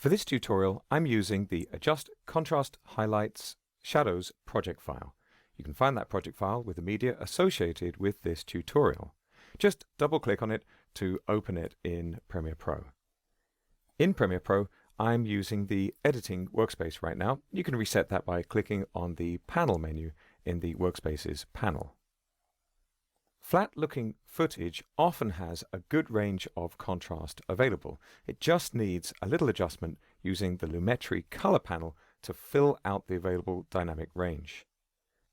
For this tutorial, I'm using the Adjust Contrast Highlights Shadows project file. You can find that project file with the media associated with this tutorial. Just double-click on it to open it in Premiere Pro. In Premiere Pro, I'm using the Editing workspace right now. You can reset that by clicking on the Panel menu in the Workspaces panel. Flat-looking footage often has a good range of contrast available. It just needs a little adjustment using the Lumetri Color panel to fill out the available dynamic range.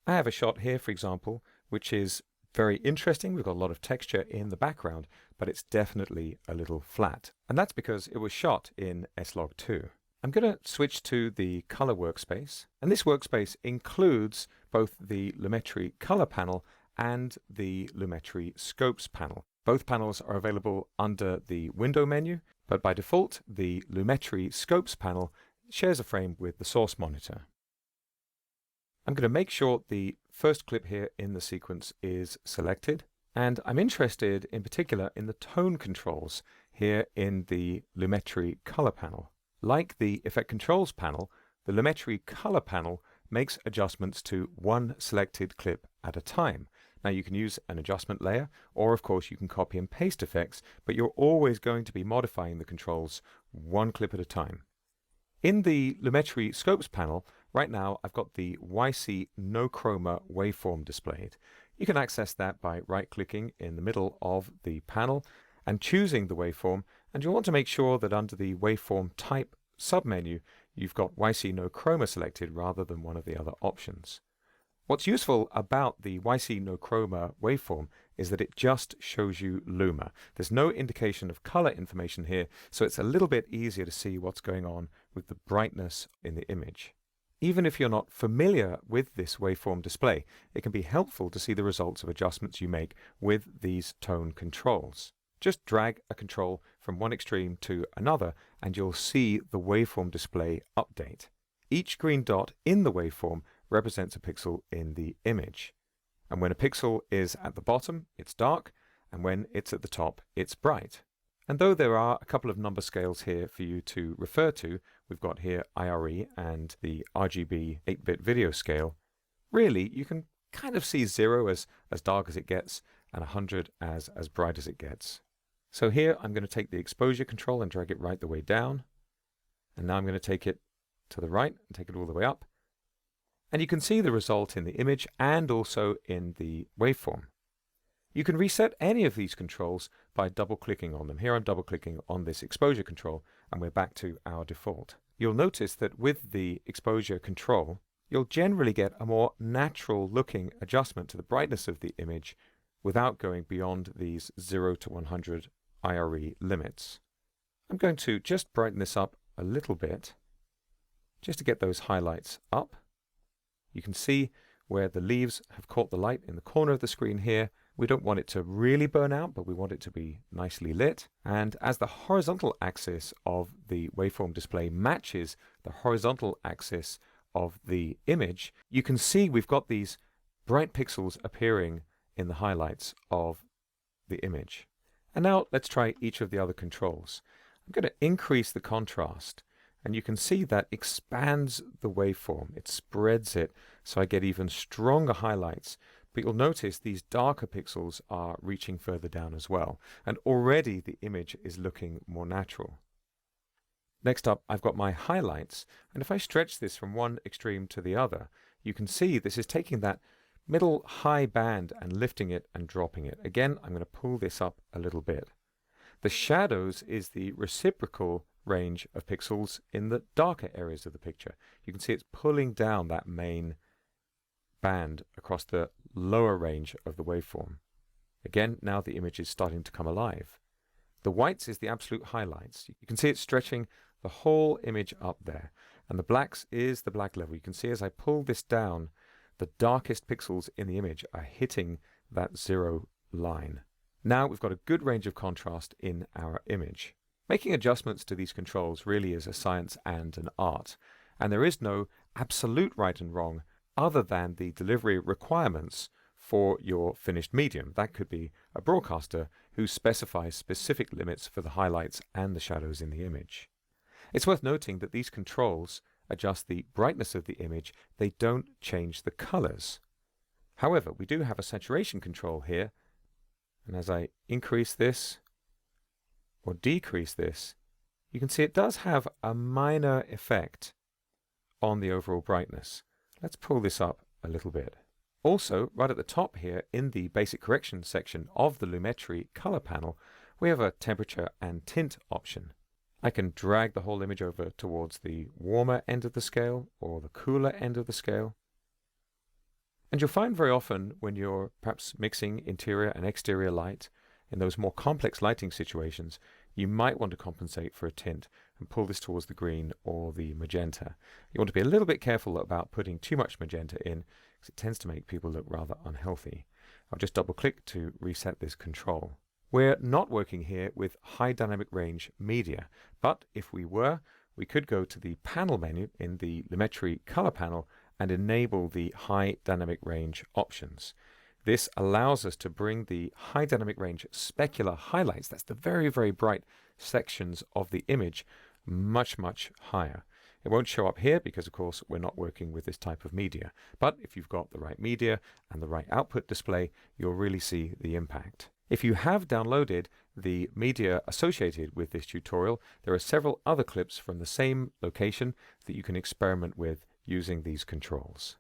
I have a shot here, for example, which is very interesting. We've got a lot of texture in the background, but it's definitely a little flat. And that's because it was shot in S-Log2. I'm going to switch to the Color workspace. And this workspace includes both the Lumetri Color panel and the Lumetri Scopes panel. Both panels are available under the Window menu, but by default, the Lumetri Scopes panel shares a frame with the source monitor. I'm going to make sure the first clip here in the sequence is selected, and I'm interested in particular in the tone controls here in the Lumetri Color panel. Like the Effect Controls panel, the Lumetri Color panel makes adjustments to one selected clip at a time. Now you can use an adjustment layer, or of course you can copy and paste effects, but you're always going to be modifying the controls one clip at a time. In the Lumetri Scopes panel, right now I've got the YC No Chroma Waveform displayed. You can access that by right-clicking in the middle of the panel and choosing the waveform, and you'll want to make sure that under the Waveform Type submenu you've got YC No Chroma selected rather than one of the other options. What's useful about the YC No Chroma waveform is that it just shows you luma. There's no indication of color information here, so it's a little bit easier to see what's going on with the brightness in the image. Even if you're not familiar with this waveform display, it can be helpful to see the results of adjustments you make with these tone controls. Just drag a control from one extreme to another and you'll see the waveform display update. Each green dot in the waveform represents a pixel in the image. And when a pixel is at the bottom, it's dark, and when it's at the top, it's bright. And though there are a couple of number scales here for you to refer to, we've got here IRE and the RGB 8-bit video scale, really you can kind of see 0 as dark as it gets and 100 as bright as it gets. So here I'm going to take the exposure control and drag it right the way down. And now I'm going to take it to the right and take it all the way up. And you can see the result in the image and also in the waveform. You can reset any of these controls by double-clicking on them. Here I'm double-clicking on this exposure control and we're back to our default. You'll notice that with the exposure control, you'll generally get a more natural looking adjustment to the brightness of the image without going beyond these 0 to 100 IRE limits. I'm going to just brighten this up a little bit just to get those highlights up. You can see where the leaves have caught the light in the corner of the screen here. We don't want it to really burn out, but we want it to be nicely lit. And as the horizontal axis of the waveform display matches the horizontal axis of the image, you can see we've got these bright pixels appearing in the highlights of the image. And now let's try each of the other controls. I'm going to increase the contrast. And you can see that expands the waveform. It spreads it so I get even stronger highlights. But you'll notice these darker pixels are reaching further down as well. And already the image is looking more natural. Next up, I've got my highlights. And if I stretch this from one extreme to the other, you can see this is taking that middle high band and lifting it and dropping it. Again, I'm going to pull this up a little bit. The shadows is the reciprocal range of pixels in the darker areas of the picture. You can see it's pulling down that main band across the lower range of the waveform. Again, now the image is starting to come alive. The whites is the absolute highlights. You can see it stretching the whole image up there. And the blacks is the black level. You can see as I pull this down, the darkest pixels in the image are hitting that 0 line. Now we've got a good range of contrast in our image. Making adjustments to these controls really is a science and an art, and there is no absolute right and wrong other than the delivery requirements for your finished medium. That could be a broadcaster who specifies specific limits for the highlights and the shadows in the image. It's worth noting that these controls adjust the brightness of the image. They don't change the colors. However, we do have a saturation control here, and as I increase this or decrease this, you can see it does have a minor effect on the overall brightness. Let's pull this up a little bit. Also, right at the top here in the basic correction section of the Lumetri Color panel, we have a temperature and tint option. I can drag the whole image over towards the warmer end of the scale or the cooler end of the scale. And you'll find very often when you're perhaps mixing interior and exterior light, in those more complex lighting situations, you might want to compensate for a tint and pull this towards the green or the magenta. You want to be a little bit careful about putting too much magenta in, because it tends to make people look rather unhealthy. I'll just double click to reset this control. We're not working here with high dynamic range media, but if we were, we could go to the panel menu in the Lumetri Color panel and enable the high dynamic range options. This allows us to bring the high dynamic range specular highlights, that's the very, very bright sections of the image, much, much higher. It won't show up here because, of course, we're not working with this type of media. But if you've got the right media and the right output display, you'll really see the impact. If you have downloaded the media associated with this tutorial, there are several other clips from the same location that you can experiment with using these controls.